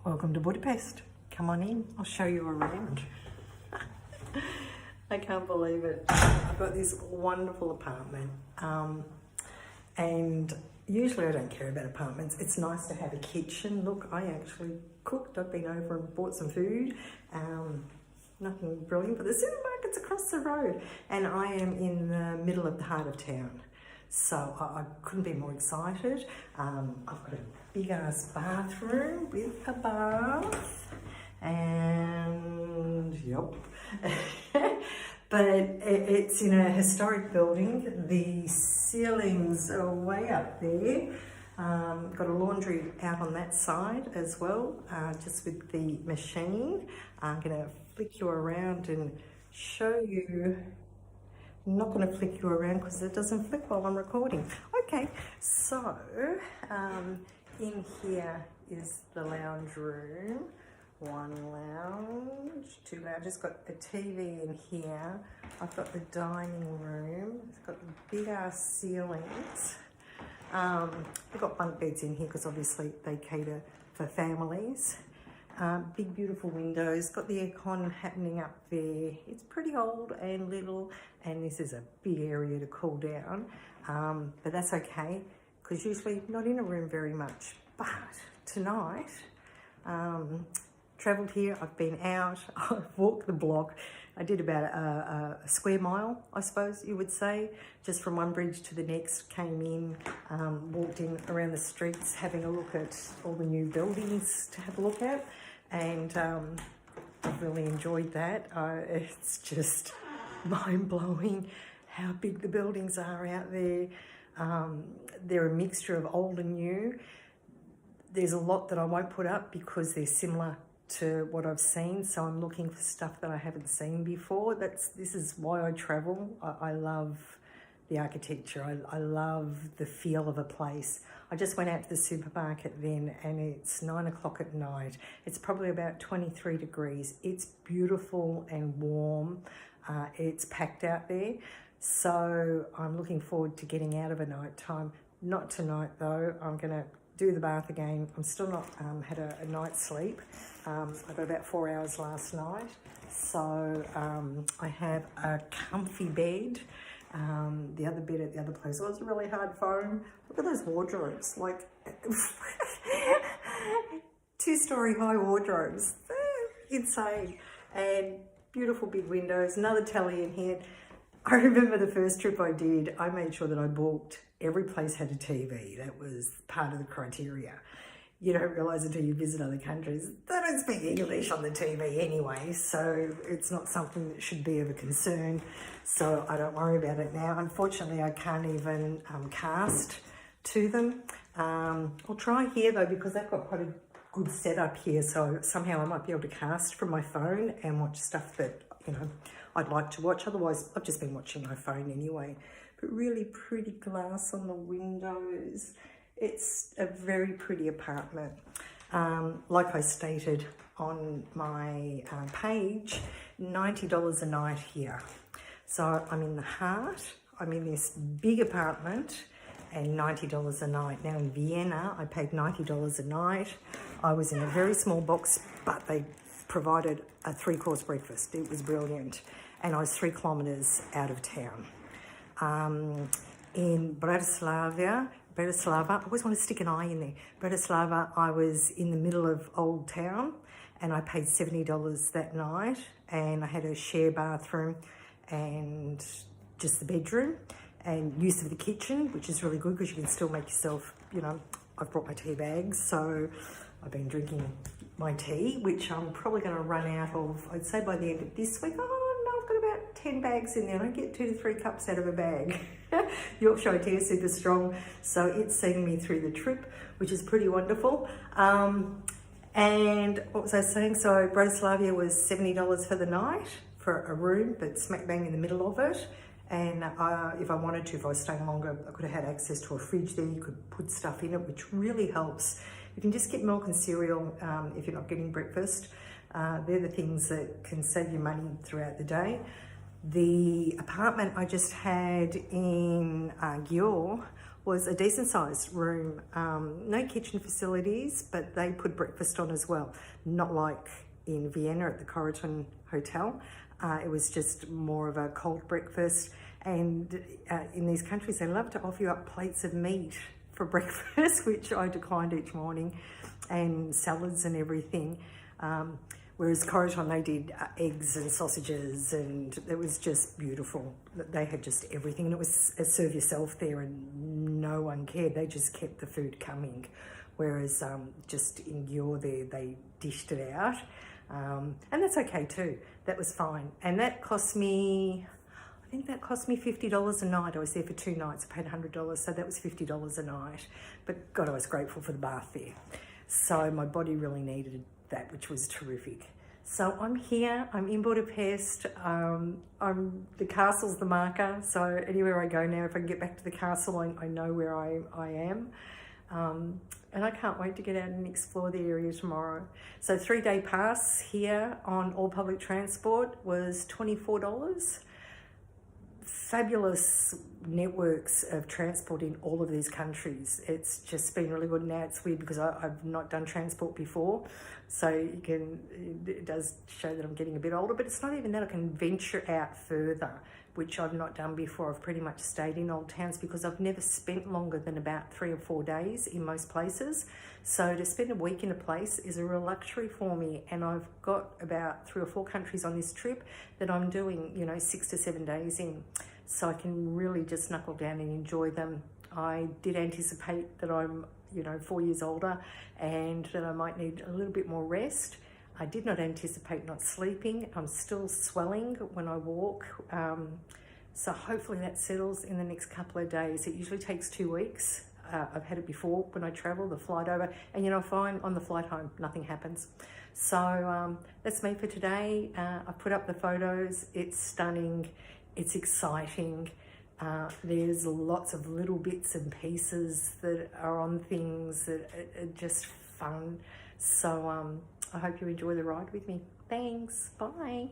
Welcome to Budapest. Come on in, I'll show you around. I can't believe it. I've got this wonderful apartment and usually I don't care about apartments. It's nice to have a kitchen. Look, I actually cooked. I've been over and bought some food. Nothing brilliant, but the supermarket's across the road and I am in the middle of the heart of town. So I couldn't be more excited. I've got a big ass bathroom with a bath and yep. But it's in a historic building. The ceilings are way up there. Got a laundry out on that side as well, just with the machine. I'm gonna flick you around and show you. I'm not going to flick you around because it doesn't flick while I'm recording. Okay, so in here is the lounge room. One lounge, two lounges. Got a TV in here. I've got the dining room. It's got big ass ceilings. We've got bunk beds in here because obviously they cater for families. Big beautiful windows, got the aircon happening up there. It's pretty old and little, and this is a big area to cool down, but that's okay because usually not in a room very much. But tonight, travelled here, I've been out, I've walked the block. I did about a square mile, I suppose you would say, just from one bridge to the next. Came in, walked in around the streets, having a look at all the new buildings to have a look at, and I've really enjoyed that. It's just mind-blowing how big the buildings are out there. They're a mixture of old and new. There's a lot that I won't put up because they're similar to what I've seen, so I'm looking for stuff that I haven't seen before. This is why I travel. I love the architecture. I love the feel of a place. I just went out to the supermarket then and it's 9 o'clock at night. It's probably about 23 degrees. It's beautiful and warm. It's packed out there. So I'm looking forward to getting out of a night time. Not tonight though. I'm gonna do the bath again. I'm still not had a night's sleep. I got about 4 hours last night. So I have a comfy bed. The other bed at the other place was a really hard foam. Look at those wardrobes, like 2-story high wardrobes. They're insane. And beautiful big windows, another telly in here. I remember the first trip I did, I made sure that I booked every place had a TV. That was part of the criteria. You don't realise until you visit other countries, they don't speak English on the TV anyway, so it's not something that should be of a concern. So I don't worry about it now. Unfortunately, I can't even cast to them. I'll try here though, because they've got quite a good setup here, so somehow I might be able to cast from my phone and watch stuff that, you know, I'd like to watch. Otherwise, I've just been watching my phone anyway. But really pretty glass on the windows. It's a very pretty apartment. Like I stated on my page, $90 a night here. So I'm in the heart, I'm in this big apartment and $90 a night. Now in Vienna, I paid $90 a night. I was in a very small box, but they provided a 3-course breakfast. It was brilliant. And I was 3 kilometers out of town. In Bratislava, I always want to stick an eye in there. Bratislava, I was in the middle of Old Town and I paid $70 that night, and I had a share bathroom and just the bedroom and use of the kitchen, which is really good because you can still make yourself, you know, I've brought my tea bags, so I've been drinking my tea, which I'm probably going to run out of, I'd say by the end of this week. Oh no, I've got about 10 bags in there. I don't get 2 to 3 cups out of a bag. Yorkshire tea is super strong, so it's seeing me through the trip, which is pretty wonderful. And what was I saying? So Bratislava was $70 for the night for a room, but smack bang in the middle of it. And if I wanted to, if I was staying longer, I could have had access to a fridge there. You could put stuff in it, which really helps. You can just get milk and cereal if you're not getting breakfast. They're the things that can save you money throughout the day. The apartment I just had in galore was a decent sized room, no kitchen facilities, but they put breakfast on as well. Not like in Vienna at the Corriton Hotel. It was just more of a cold breakfast. And in these countries, they love to offer you up plates of meat for breakfast, which I declined each morning, and salads and everything. Whereas Corriton, they did eggs and sausages, and it was just beautiful. They had just everything, and it was serve yourself there, and no one cared. They just kept the food coming. Whereas just in Győr there, they dished it out. And that's okay too. That was fine. And that cost me, I think that cost me $50 a night. I was there for 2 nights. I paid $100, so that was $50 a night. But God, I was grateful for the bath there. So my body really needed that, which was terrific. So I'm here, I'm in Budapest. The castle's the marker, so anywhere I go now, if I can get back to the castle, I know where I am. And I can't wait to get out and explore the area tomorrow. So 3-day pass here on all public transport was $24. Fabulous networks of transport in all of these countries. It's just been really good. Now it's weird because I've not done transport before, so it does show that I'm getting a bit older, but it's not even that. I can venture out further, which I've not done before. I've pretty much stayed in old towns because I've never spent longer than about 3 or 4 days in most places. So to spend a week in a place is a real luxury for me, and I've got about 3 or 4 countries on this trip that I'm doing, 6 to 7 days in. So I can really just knuckle down and enjoy them. I did anticipate that I'm, 4 years older and that I might need a little bit more rest. I did not anticipate not sleeping. I'm still swelling when I walk. So hopefully that settles in the next couple of days. It usually takes 2 weeks. I've had it before when I travel, the flight over, and fine, on the flight home, nothing happens. So that's me for today. I've put up the photos. It's stunning. It's exciting. There's lots of little bits and pieces that are on things that are just fun. So I hope you enjoy the ride with me. Thanks. Bye.